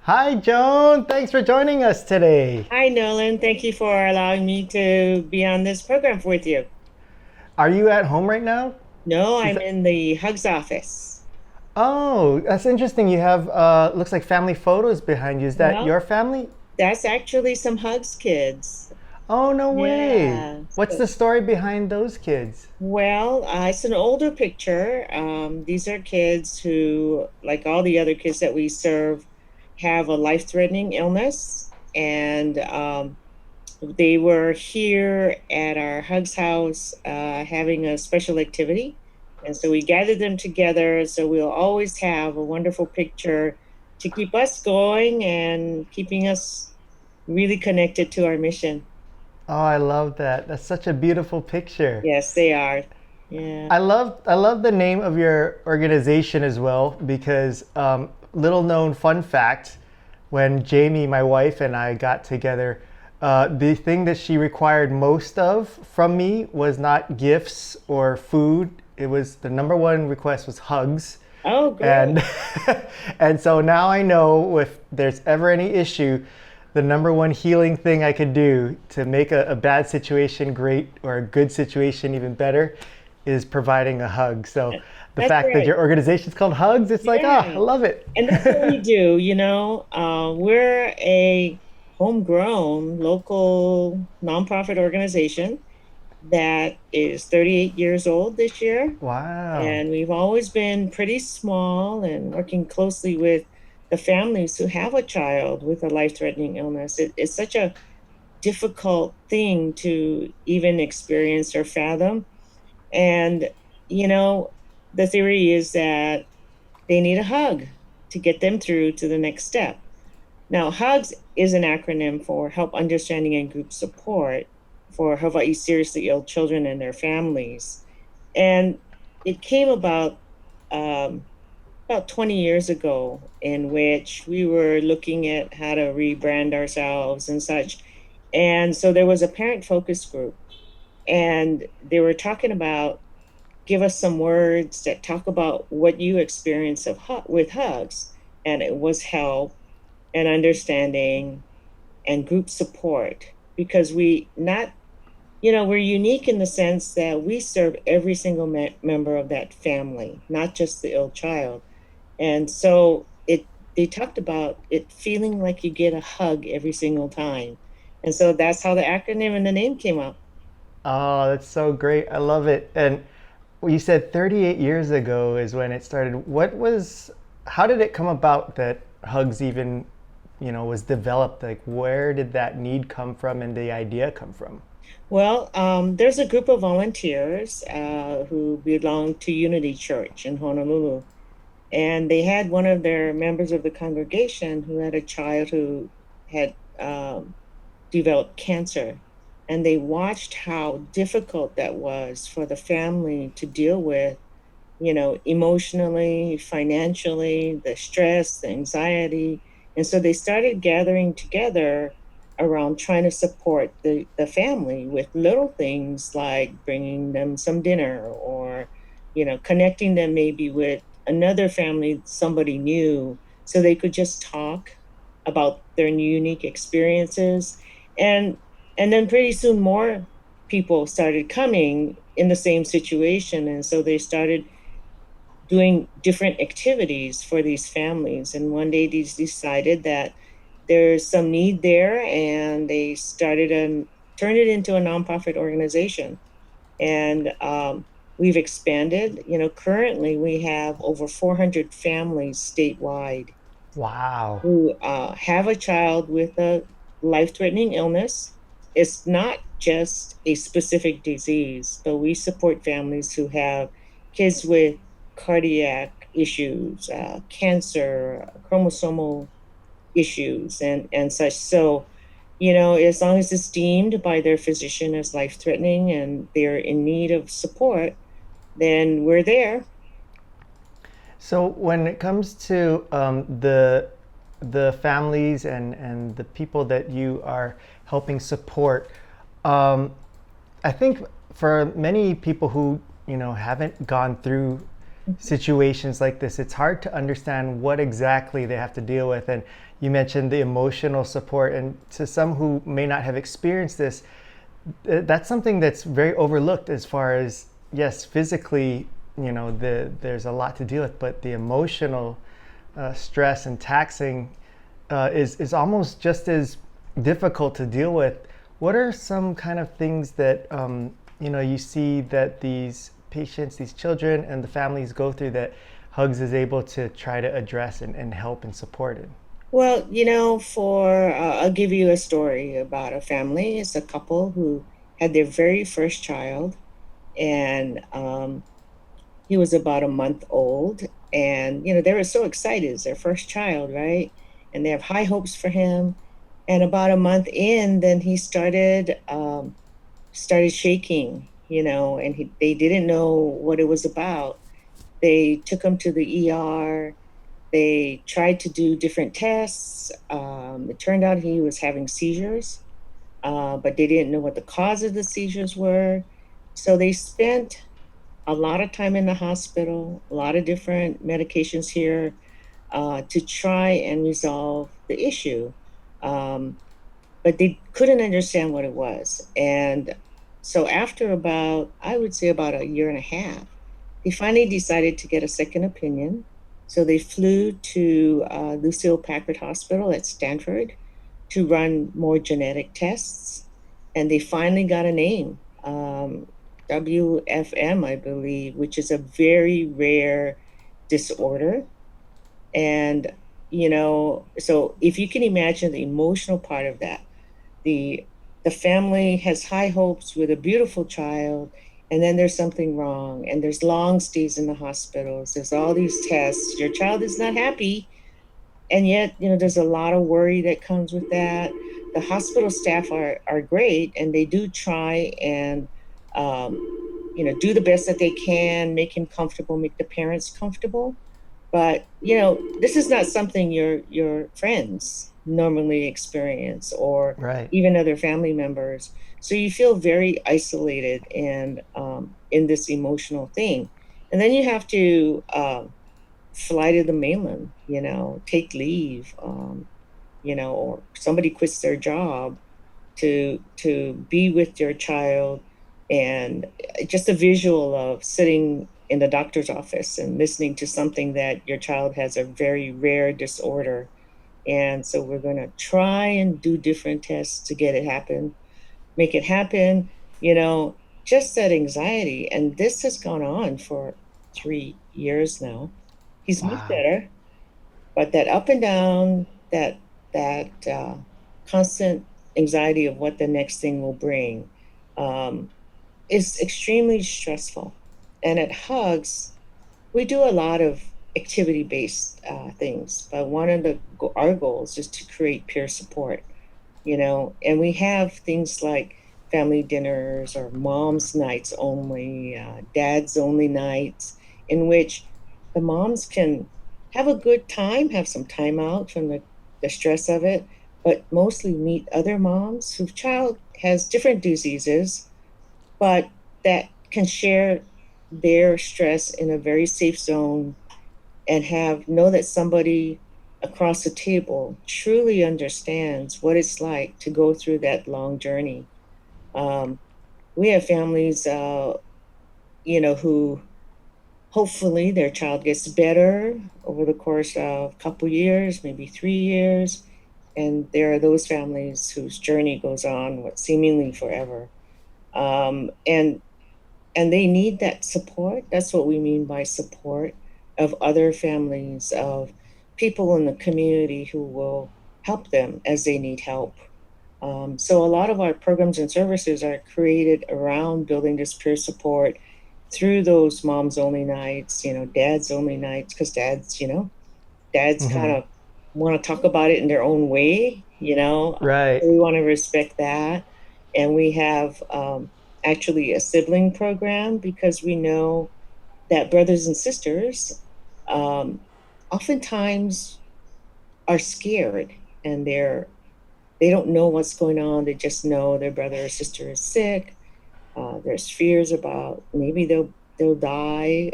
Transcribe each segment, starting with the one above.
Hi, Joan. Thanks for joining us today. Hi, Nolan. Thank you for allowing me to be on this program with you. Are you at home right now? No, Is I'm that... in the Hugs office. Oh, that's interesting. You have looks like family photos behind you. Is that Well, your family? that's actually some Hugs kids. Oh, no way. Yeah. What's the story behind those kids? It's an older picture. These are kids who, like all the other kids that we serve, have a life-threatening illness, and they were here at our Hugs house having a special activity. And so we gathered them together. So we'll always have a wonderful picture to keep us going and keeping us really connected to our mission. Oh, I love that. That's such a beautiful picture. Yes, they are. Yeah. I love the name of your organization as well because little known fun fact, when Jamie, my wife, and I got together, the thing that she required most of from me was not gifts or food. It was the number one request was hugs. Oh, great. And and so now I know if there's ever any issue, the number one healing thing I could do to make a bad situation great or a good situation even better is providing a hug. So the That's fact that right. your organization's called Hugs, it's like, ah, I Yeah. love it. And that's what we do, you know. We're a homegrown local nonprofit organization that is 38 years old this year. Wow. And we've always been pretty small and working closely with the families who have a child with a life-threatening illness. It's such a difficult thing to even experience or fathom. And, you know, the theory is that they need a hug to get them through to the next step. Now, HUGS is an acronym for Help Understanding and Group Support for Hawaii Seriously Ill Children and Their Families. And it came um, about 20 years ago, in which we were looking at how to rebrand ourselves and such. And so there was a parent focus group, and they were talking about give us some words that talk about what you experience with hugs. And it was help and understanding and group support because we're unique in the sense that we serve every single member of that family, not just the ill child. And so they talked about it feeling like you get a hug every single time. And so that's how the acronym and the name came up. Oh, that's so great. I love it. And you said 38 years ago is when it started. How did it come about that Hugs even, was developed? Like, where did that need come from and the idea come from? Well, there's a group of volunteers who belong to Unity Church in Honolulu. And they had one of their members of the congregation who had a child who had developed cancer. And they watched how difficult that was for the family to deal with, emotionally, financially, the stress, the anxiety. And so they started gathering together around trying to support the family with little things like bringing them some dinner or, connecting them maybe with another family somebody knew so they could just talk about their unique experiences. And and then pretty soon more people started coming in the same situation. And so they started doing different activities for these families. And one day they decided that there's some need there, and they started and turned it into a nonprofit organization. And we've expanded. Currently we have over 400 families statewide Wow. who have a child with a life-threatening illness. It's not just a specific disease, but we support families who have kids with cardiac issues, cancer, chromosomal issues, and such. So, as long as it's deemed by their physician as life-threatening and they're in need of support, then we're there. So when it comes to the families and the people that you are helping support, I think for many people who haven't gone through situations like this, it's hard to understand what exactly they have to deal with. And you mentioned the emotional support, and to some who may not have experienced this, that's something that's very overlooked as far as, yes, physically, there's a lot to deal with, but the emotional stress and taxing is almost just as difficult to deal with. What are some kind of things that you see that these patients, these children, and the families go through that Hugs is able to try to address and help and support it? Well, I'll give you a story about a family. It's a couple who had their very first child, and he was about a month old. And, they were so excited. It's their first child, right? And they have high hopes for him. And about a month in, then he started shaking, and they didn't know what it was about. They took him to the ER. They tried to do different tests. It turned out he was having seizures, but they didn't know what the cause of the seizures were. So they spent a lot of time in the hospital, a lot of different medications here to try and resolve the issue. Um, but they couldn't understand what it was. And so after I would say about a year and a half, they finally decided to get a second opinion. So they flew to Lucille Packard Hospital at Stanford to run more genetic tests. And they finally got a name, WFM, I believe, which is a very rare disorder. And, so if you can imagine the emotional part of that, the the family has high hopes with a beautiful child, and then there's something wrong, and there's long stays in the hospitals, there's all these tests, your child is not happy, and yet there's a lot of worry that comes with that. The hospital staff are great, and they do try and um, do the best that they can, make him comfortable, make the parents comfortable. But this is not something your friends normally experience, or Right. even other family members. So you feel very isolated and in this emotional thing. And then you have to fly to the mainland, take leave, or somebody quits their job to be with your child. And just a visual of sitting in the doctor's office and listening to something that your child has a very rare disorder. And so we're going to try and do different tests to get it happen, make it happen, you know, just that anxiety. And this has gone on for 3 years now. He's much Wow. better, but that up and down, that constant anxiety of what the next thing will bring, um, is extremely stressful. And at Hugs, we do a lot of activity-based things, but one of our goals is to create peer support, and we have things like family dinners or mom's nights only, dad's only nights, in which the moms can have a good time, have some time out from the stress of it, but mostly meet other moms whose child has different diseases, but that can share their stress in a very safe zone, and know that somebody across the table truly understands what it's like to go through that long journey. Um, we have families, who hopefully their child gets better over the course of a couple years, maybe 3 years. And there are those families whose journey goes on, what seemingly forever. And they need that support. That's what we mean by support, of other families, of people in the community who will help them as they need help. So a lot of our programs and services are created around building this peer support through those moms only nights, dads only nights, because dads kind Hmm. of want to talk about it in their own way, Right. so we want to respect that. And we have actually a sibling program, because we know that brothers and sisters um, oftentimes are scared, and they don't know what's going on. They just know their brother or sister is sick. There's fears about maybe they'll die.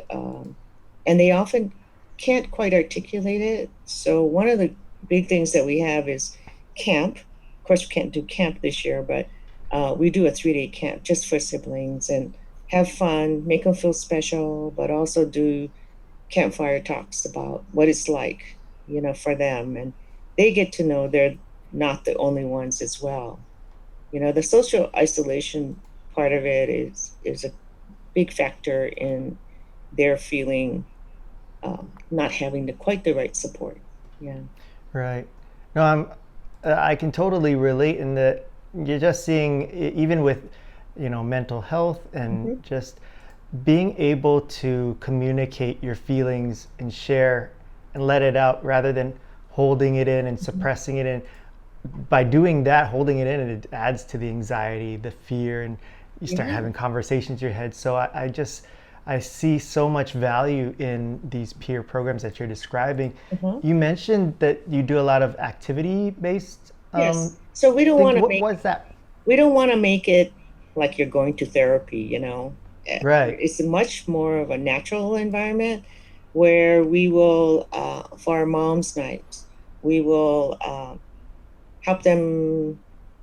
and they often can't quite articulate it. So one of the big things that we have is camp. Of course, we can't do camp this year, but we do a 3-day camp just for siblings and have fun, make them feel special, but also do campfire talks about what it's like, for them. And they get to know they're not the only ones as well. The social isolation part of it is a big factor in their feeling not having quite the right support. Yeah. Right. No, I can totally relate in that you're just seeing, even with, mental health and Hmm. just being able to communicate your feelings and share and let it out rather than holding it in and Hmm. suppressing it in. By doing that, holding it in, it adds to the anxiety, the fear, and you start Yeah. having conversations in your head. So I see so much value in these peer programs that you're describing. Uh-huh. You mentioned that you do a lot of activity-based Yes. So things. What was that? we don't want to make it like you're going to therapy. Right. It's much more of a natural environment where we will, for our mom's night, we will help them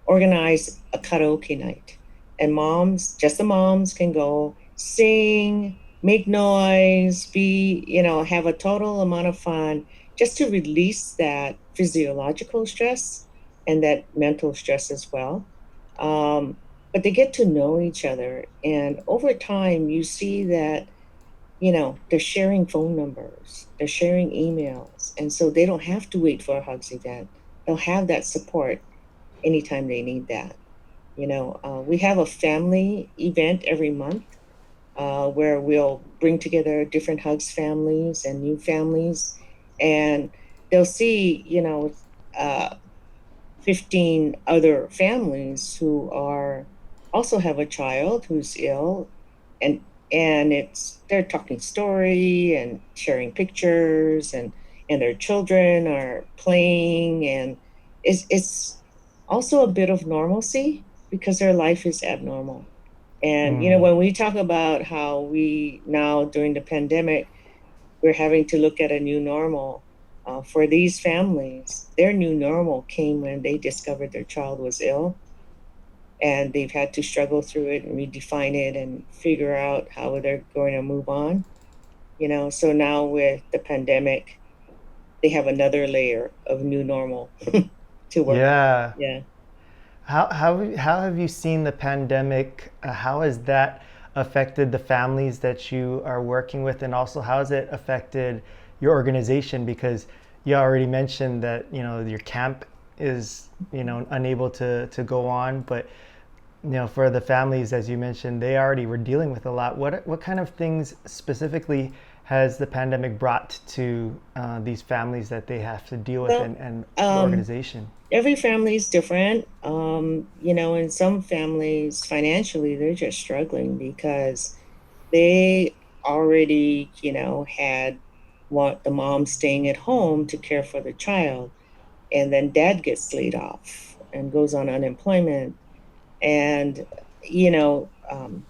organize a karaoke night. And moms, just the moms, can go sing, make noise, have a total amount of fun just to release that physiological stress and that mental stress as well. Um, but they get to know each other. And over time, you see that, they're sharing phone numbers, they're sharing emails. And so they don't have to wait for a hugs event. They'll have that support anytime they need that. We have a family event every month where we'll bring together different Hugs families and new families, and they'll see, uh, 15 other families who are also have a child who's ill, and it's they're talking story and sharing pictures, and their children are playing, and it's also a bit of normalcy because their life is abnormal. And Mm. when we talk about how we now during the pandemic we're having to look at a new normal. For these families, their new normal came when they discovered their child was ill, and they've had to struggle through it and redefine it and figure out how they're going to move on. So now with the pandemic, they have another layer of new normal to work with. Yeah. Yeah. How have you seen the pandemic? How has that affected the families that you are working with, and also how has it affected your organization? Because you already mentioned that your camp is unable to go on, but for the families, as you mentioned, they already were dealing with a lot. What kind of things specifically has the pandemic brought to these families that they have to deal with, Well, and the um, organization? every family is different. In some families, financially, they're just struggling because they already, had want the mom staying at home to care for the child. And then dad gets laid off and goes on unemployment. And,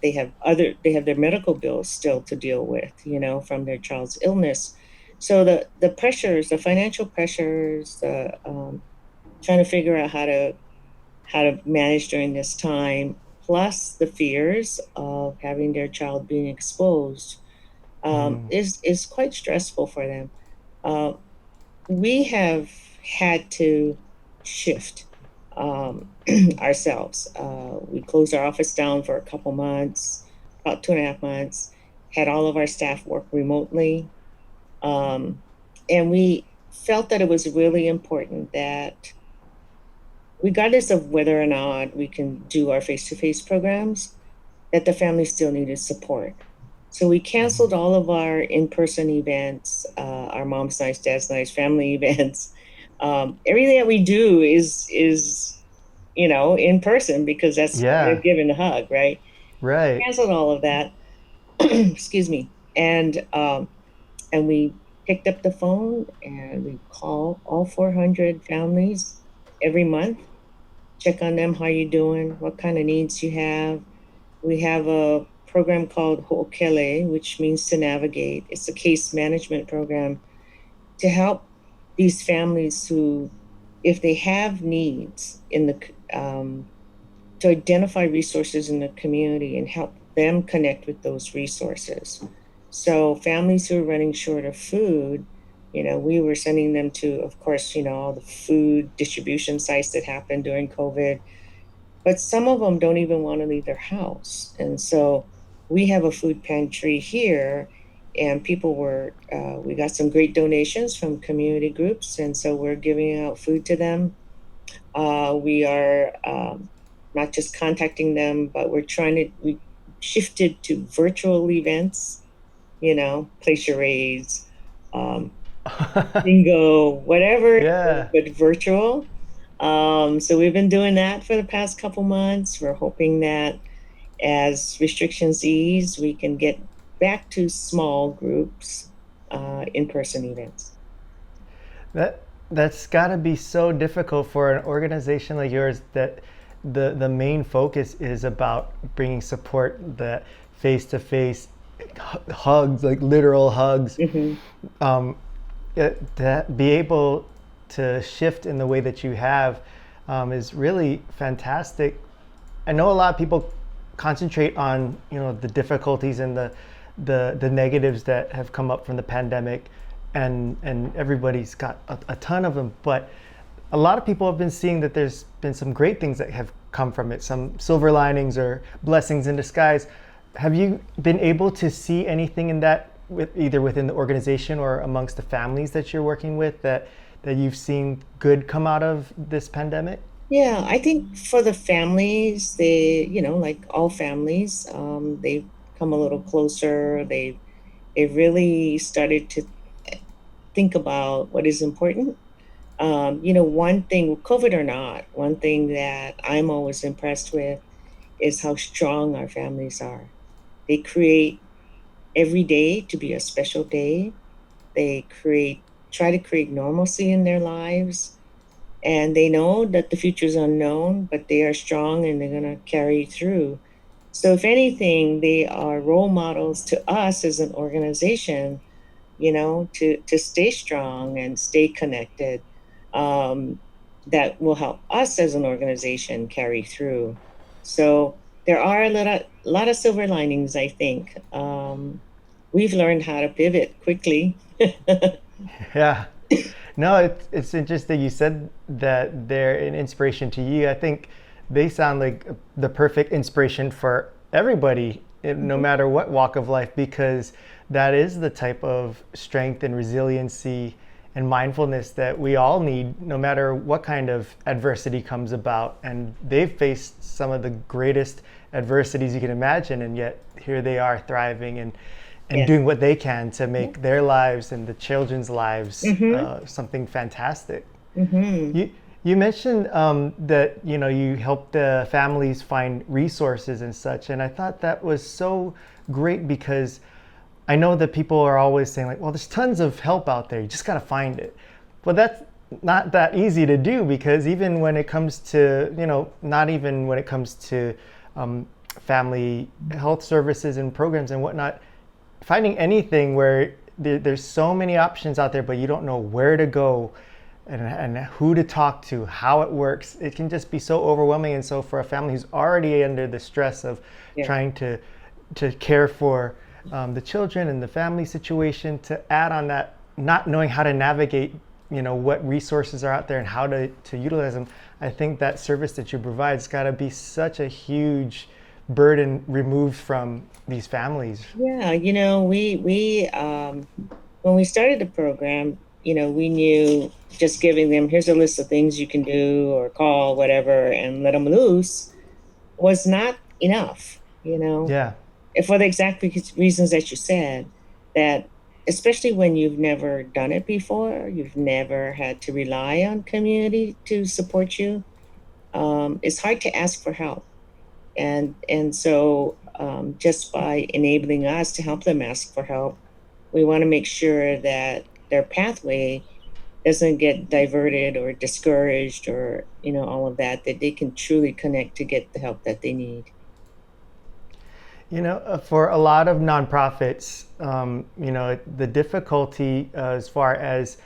they have their medical bills still to deal with, from their child's illness. So the pressures, the financial pressures, trying to figure out how to manage during this time, plus the fears of having their child being exposed, Mm. is quite stressful for them. Uh, we have had to shift ourselves. We closed our office down for a couple months, about 2.5 months, had all of our staff work remotely. Um, and we felt that it was really important that regardless of whether or not we can do our face-to-face programs, that the family still needed support. So we canceled all of our in-person events, our mom's nights, dad's nights, family events. Everything that we do is in person because that's part of Yeah. giving a hug, right? Right. Canceled all of that. Excuse me, and we picked up the phone and we call all 400 families every month, check on them, how you doing, what kind of needs you have. We have a program called Ho'okele, which means to navigate. It's a case management program to help these families who, if they have needs in to identify resources in the community and help them connect with those resources. So families who are running short of food, we were sending them to, of course, all the food distribution sites that happened during COVID, but some of them don't even want to leave their house. And so we have a food pantry here, and we got some great donations from community groups. And so we're giving out food to them. We are not just contacting them, but we shifted to virtual events, play charades, um, bingo, whatever, Yeah. but virtual. So we've been doing that for the past couple months. We're hoping that as restrictions ease, we can get back to small groups, in-person events. That that's got to be so difficult for an organization like yours that the main focus is about bringing support, the face to face hugs, like literal hugs. Hmm. Um, to be able to shift in the way that you have is really fantastic. I know a lot of people concentrate on the difficulties and the negatives that have come up from the pandemic, and everybody's got a ton of them. But a lot of people have been seeing that there's been some great things that have come from it, some silver linings or blessings in disguise. Have you been able to see anything in that, either within the organization or amongst the families that you're working with, that you've seen good come out of this pandemic? Yeah, I think for the families, like all families, they've come a little closer. They really started to think about what is important. One thing, COVID or not, one thing that I'm always impressed with is how strong our families are. They create every day to be a special day. They try to create normalcy in their lives, and they know that the future is unknown, but they are strong and they're going to carry through. So, if anything, they are role models to us as an organization, to stay strong and stay connected. Um, that will help us as an organization carry through. So there are a lot of silver linings, I think. We've learned how to pivot quickly. Yeah. No, it's interesting you said that they're an inspiration to you. I think they sound like the perfect inspiration for everybody, no matter what walk of life, because that is the type of strength and resiliency and mindfulness that we all need, no matter what kind of adversity comes about. And they've faced some of the greatest adversities you can imagine, and yet here they are thriving and Yes. doing what they can to Yeah. make their lives and the children's lives Mm-hmm. something fantastic. Mm-hmm. You mentioned that you help the families find resources and such, and I thought that was so great because I know that people are always saying like, well, there's tons of help out there. You just got to find it. But that's not that easy to do, because even when it comes to, not even when it comes to family health services and programs and whatnot, finding anything where there's so many options out there, but you don't know where to go and who to talk to, how it works, it can just be so overwhelming. And so for a family who's already under the stress of Yeah. trying to care for the children and the family situation, to add on that, not knowing how to navigate, what resources are out there and how to utilize them, I think that service that you provide has got to be such a huge burden removed from these families. Yeah. When we started the program, we knew just giving them, here's a list of things you can do or call, whatever, and let them loose was not enough, Yeah. and for the exact reasons that you said, that especially when you've never done it before, you've never had to rely on community to support you, it's hard to ask for help. And so just by enabling us to help them ask for help, we want to make sure that their pathway doesn't get diverted or discouraged or all of that, that they can truly connect to get the help that they need. For a lot of nonprofits, the difficulty as far as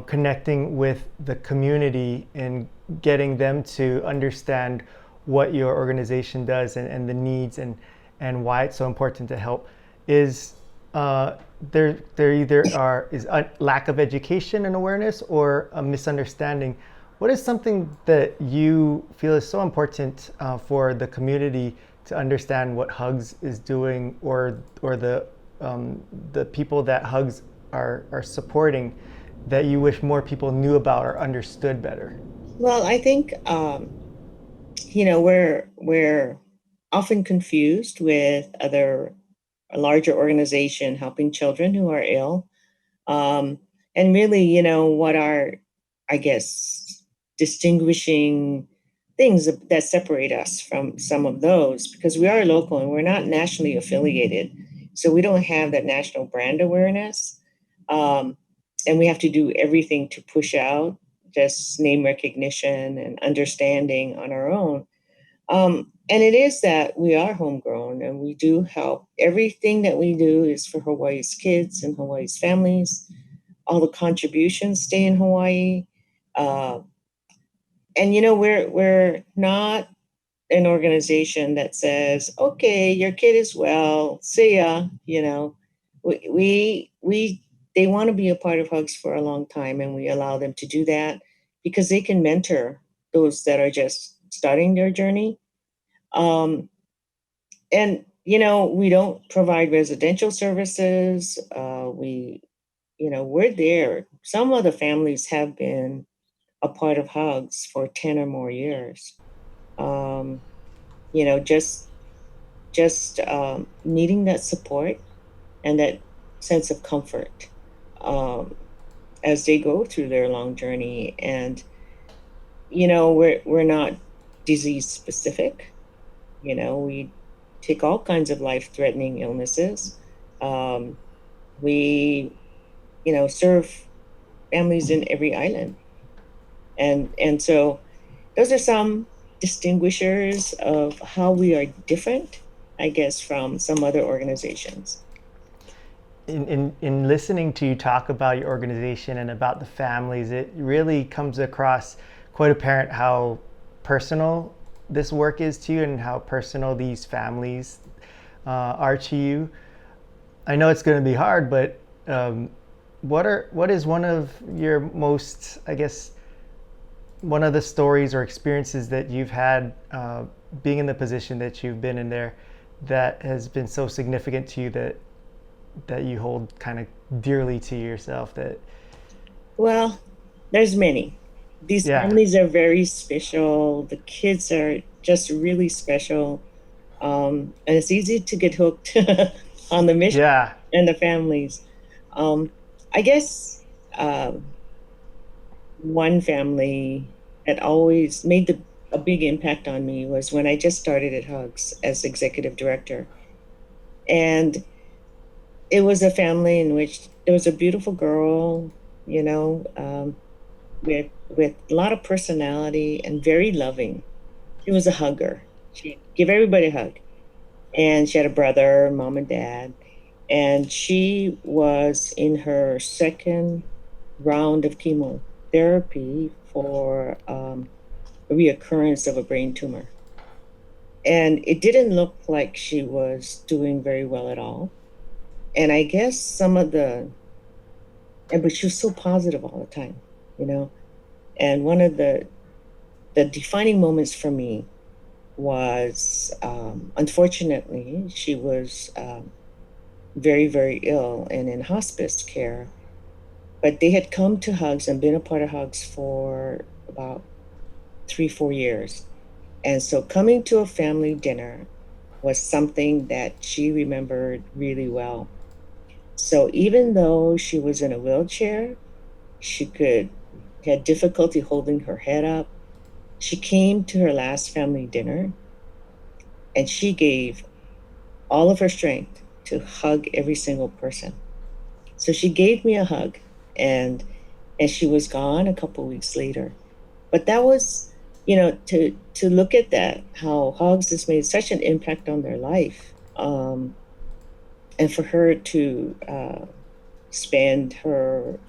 connecting with the community and getting them to understand what your organization does and the needs and why it's so important to help is uh, there either is a lack of education and awareness or a misunderstanding. What is something that you feel is so important for the community to understand what Hugs is doing, or the people that Hugs are supporting, that you wish more people knew about or understood better? Well, I think we're often confused with other a larger organization helping children who are ill. Um, and really, what are, I guess, distinguishing things that separate us from some of those, because we are local and we're not nationally affiliated. So we don't have that national brand awareness. Um, and we have to do everything to push out just name recognition and understanding on our own. And it is that we are homegrown and we do help. Everything that we do is for Hawaii's kids and Hawaii's families. All the contributions stay in Hawaii. Uh, and we're not an organization that says, "Okay, your kid is well, see ya." We they want to be a part of Hugs for a long time, and we allow them to do that because they can mentor those that are just starting their journey. Um, and we don't provide residential services. We're there. Some of the families have been a part of Hugs for 10 or more years. Um, just needing that support and that sense of comfort um, as they go through their long journey. And we're not disease specific. We take all kinds of life threatening illnesses. Um, we serve families in every island, and so those are some distinguishers of how we are different, I guess, from some other organizations. In listening to you talk about your organization and about the families, it really comes across quite apparent how personal this work is to you and how personal these families are to you. I know it's going to be hard, but what is one of your most, I guess, one of the stories or experiences that you've had being in the position that you've been in there that has been so significant to you that you hold kind of dearly to yourself? That Well, there's many. These Yeah, families are very special. The kids are just really special. And it's easy to get hooked on the mission yeah. and the families. Um, I guess one family that always made a big impact on me was when I just started at Hugs as executive director. And it was a family in which there was a beautiful girl, you know, um, with a lot of personality and very loving. She was a hugger. She'd give everybody a hug. And she had a brother, mom and dad. And she was in her second round of chemotherapy for a reoccurrence of a brain tumor. And it didn't look like she was doing very well at all. And I guess but she was so positive all the time, you know. And one of the defining moments for me was, unfortunately, she was very, very ill and in hospice care. But they had come to Hugs and been a part of Hugs for about 3, 4 years. And so coming to a family dinner was something that she remembered really well. So even though she was in a wheelchair, she could had difficulty holding her head up. She came to her last family dinner and she gave all of her strength to hug every single person. So she gave me a hug and she was gone a couple weeks later. But that was, to look at that, how Hugs has made such an impact on their life. Um, and for her to spend her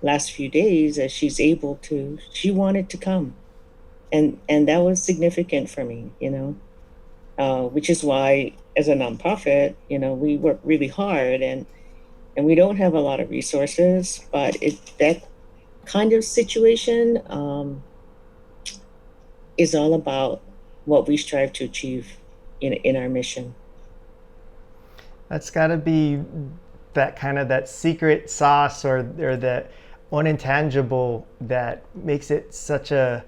last few days as she's able to, she wanted to come. And that was significant for me, which is why as a nonprofit, we work really hard and we don't have a lot of resources, but that kind of situation is all about what we strive to achieve in our mission. That's got to be that kind of that secret sauce or that unintangible that makes it such a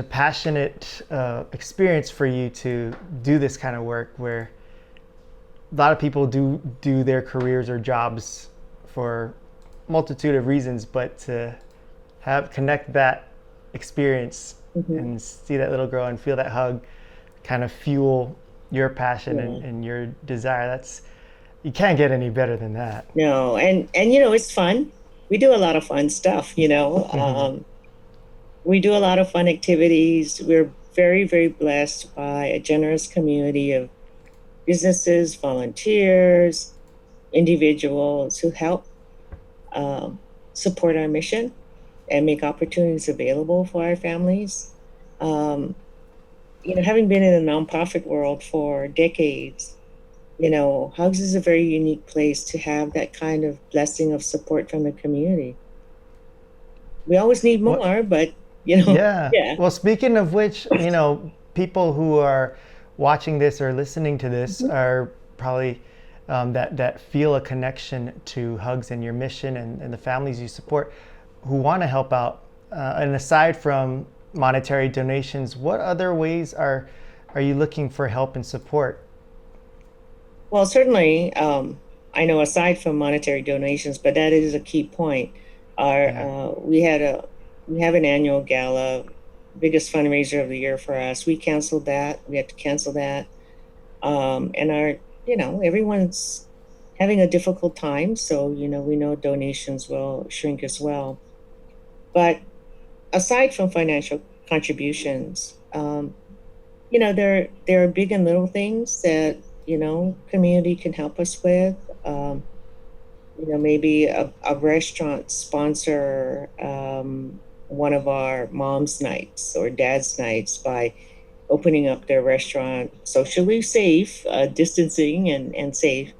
passionate experience for you to do this kind of work where a lot of people do their careers or jobs for multitude of reasons, but to have connect that experience Hmm. and see that little girl and feel that hug kind of fuel your passion Yeah. and your desire, that's you can't get any better than that. No, and it's fun. We do a lot of fun stuff, we do a lot of fun activities. We're very, very blessed by a generous community of businesses, volunteers, individuals who help um, support our mission and make opportunities available for our families. Um, Having been in the nonprofit world for decades, Hugs is a very unique place to have that kind of blessing of support from the community. We always need What? more, but Yeah. yeah. Well, speaking of which, people who are watching this or listening to this Mhm. are probably that feel a connection to Hugs and your mission and the families you support who want to help out. And aside from monetary donations, what other ways are you looking for help and support? Well, certainly, I know aside from monetary donations, but that is a key point. Our Yeah. we have an annual gala, biggest fundraiser of the year for us. We canceled that. We had to cancel that. And everyone's having a difficult time, so we know donations will shrink as well. But aside from financial contributions, there are big and little things that community can help us with. Maybe a restaurant sponsor one of our mom's nights or dad's nights by opening up their restaurant socially safe, distancing and safe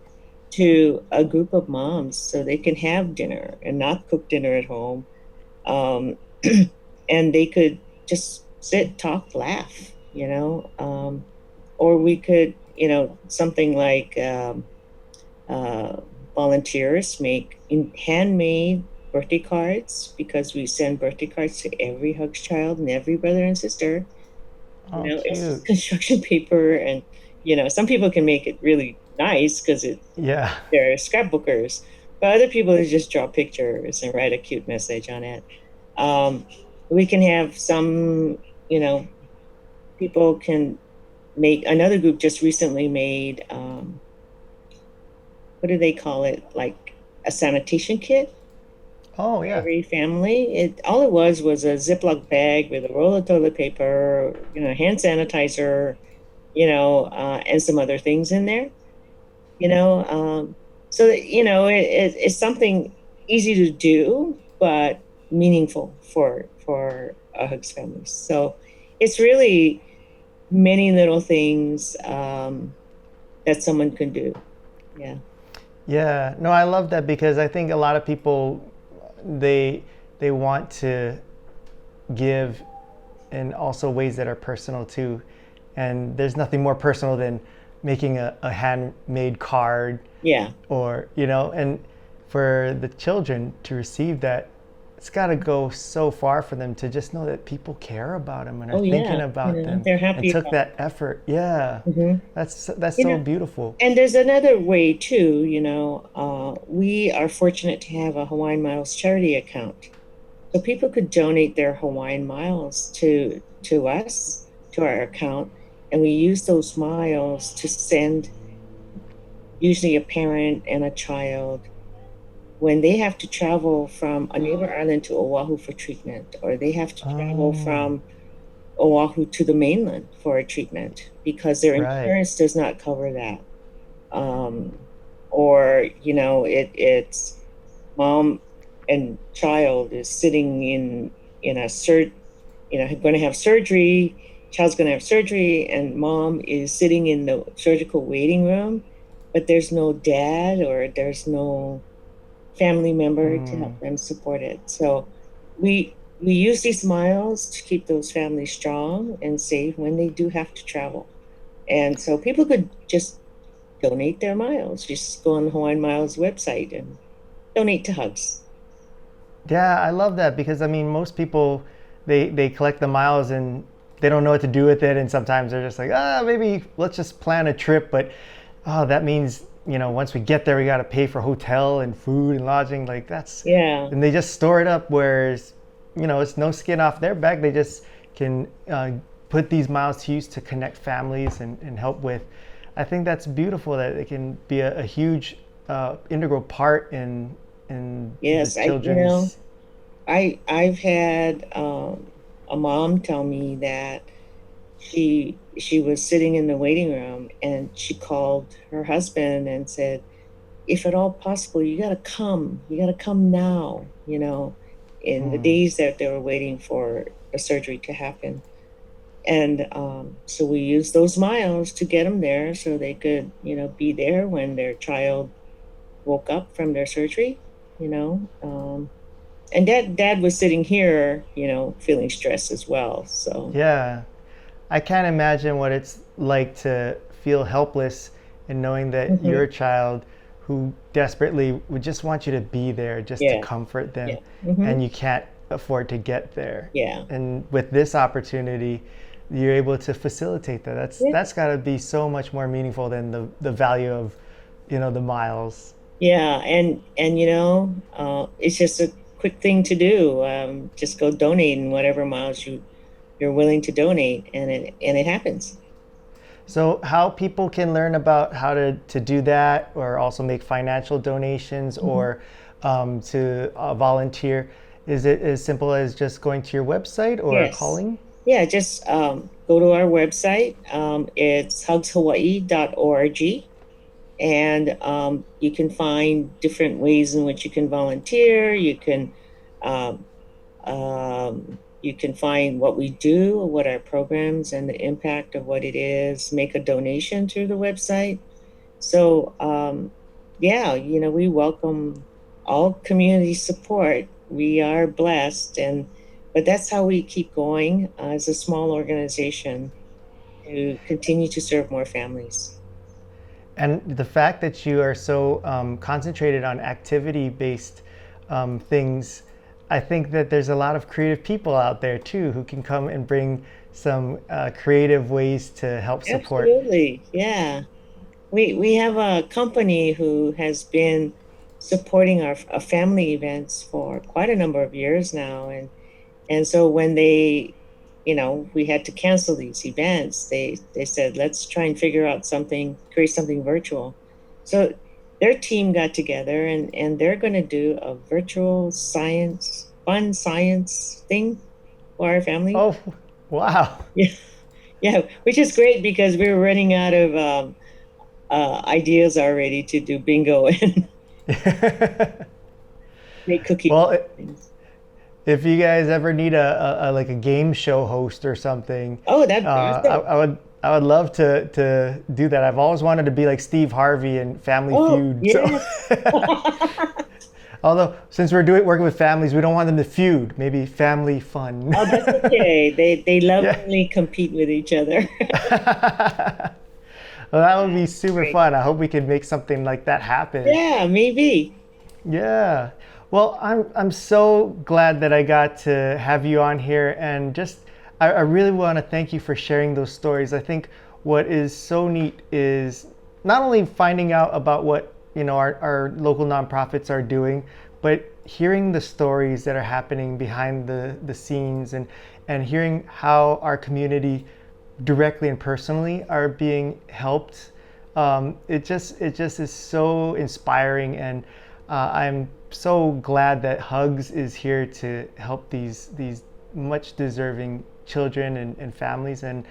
to a group of moms so they can have dinner and not cook dinner at home. Um, and they could just sit, talk, laugh, or we could, something like uh, volunteers make handmade birthday cards because we send birthday cards to every Hugs child and every brother and sister. Oh, It's cute. just construction paper, and some people can make it really nice because Yeah. they're scrapbookers, but other people just draw pictures and write a cute message on it. Um, we can have some, you know, people can make another group just recently made what do they call it? Like a sanitation kit Oh, for yeah. every family. All it was a Ziploc bag with a roll of toilet paper, hand sanitizer, and some other things in there. You know, so that, it's something easy to do, but meaningful for Hugs families. So it's really many little things that someone can do. Yeah. Yeah, no, I love that because I think a lot of people they they want to give in also ways that are personal too. And there's nothing more personal than making a handmade card Yeah. or, and for the children to receive that, it's got to go so far for them to just know that people care about them and are Oh thinking yeah. about them They're and happy took about that effort. Yeah, it. Hmm. that's You so know, beautiful. and there's another way too, we are fortunate to have a Hawaiian Miles charity account. So people could donate their Hawaiian miles to us, to our account, and we use those miles to send usually a parent and a child when they have to travel from a neighbor island to Oahu for treatment, or they have to travel Oh, from Oahu to the mainland for a treatment because their Right. insurance does not cover that. Or, it's mom and child is sitting in a going to have surgery. Child's going to have surgery, and mom is sitting in the surgical waiting room, but there's no dad or there's no family member to Mm. help them support it. So we use these miles to keep those families strong and safe when they do have to travel. And so people could just donate their miles. Just go on the Hawaiian Miles website and donate to Hugs. Yeah, I love that because I mean, most people they collect the miles and they don't know what to do with it, and sometimes they're just like, maybe let's just plan a trip, but oh, that means once we get there, we got to pay for hotel and food and lodging. Like that's, Yeah. and they just store it up, whereas it's no skin off their back. They just can put these miles to use to connect families and help with. I think that's beautiful that it can be a huge integral part in the Yes, children's. I've had a mom tell me that she was sitting in the waiting room and she called her husband and said, if at all possible, you got to come. You got to come now, in the Hmm. days that they were waiting for the surgery to happen. And so we used those miles to get them there so they could, be there when their child woke up from their surgery, you know. And dad was sitting here, feeling stressed as well. So, Yeah, I can't imagine what it's like to feel helpless and knowing that mhm, your child who desperately would just want you to be there just to yeah, comfort them, yeah, hmm, and you can't afford to get there. yeah, And with this opportunity, you're able to facilitate that. yeah, That's got to be so much more meaningful than the value of, the miles. yeah. And it's just a quick thing to do. Just go donate in whatever miles you're willing to donate, and it happens. So, how people can learn about how to do that, or also make financial donations, Mhm. or to volunteer, is it as simple as just going to your website or Yes. calling? Yeah, just go to our website. It's hugshawaii.org, and you can find different ways in which you can volunteer. Um, you can find what we do, what our programs, and the impact of what it is. Make a donation through the website. So, yeah, we welcome all community support. We are blessed, but that's how we keep going as a small organization to continue to serve more families. And the fact that you are so concentrated on activity based things, I think that there's a lot of creative people out there too who can come and bring some creative ways to help support. Absolutely, yeah. We have a company who has been supporting our family events for quite a number of years now, and so when we had to cancel these events, they said, let's try and figure out create something virtual. So their team got together and they're going to do a virtual fun science thing for our family. Oh, wow. Yeah, yeah, which is great because we were running out of ideas already to do bingo and make cookie Well, things. if you guys ever need a like a game show host or something, Oh, that'd be awesome. I would love to do that. I've always wanted to be like Steve Harvey in Family Oh, Feud. So, yes. although since we're doing working with families, we don't want them to feud. Maybe family fun. Oh, that's okay. They Yeah. lovingly compete with each other. Well, that would be super Great. fun. I hope we can make something like that happen. Yeah, maybe. Yeah. Well, I'm so glad that I got to have you on here, and just I really want to thank you for sharing those stories. I think what is so neat is not only finding out about what our local nonprofits are doing, but hearing the stories that are happening behind the scenes, and hearing how our community directly and personally are being helped. It just is so inspiring, and I'm so glad that Hugs is here to help these much deserving children and families. And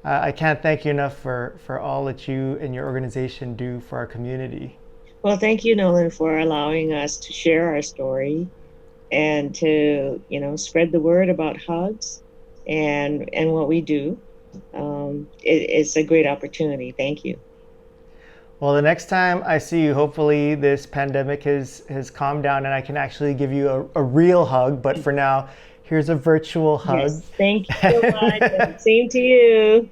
I can't thank you enough for all that you and your organization do for our community. Well, thank you, Nolan, for allowing us to share our story and to, spread the word about hugs and what we do. It's a great opportunity. Thank you. Well, the next time I see you, hopefully this pandemic has calmed down and I can actually give you a real hug. But for now, here's a virtual hug. Yes, thank you so much. Same to you.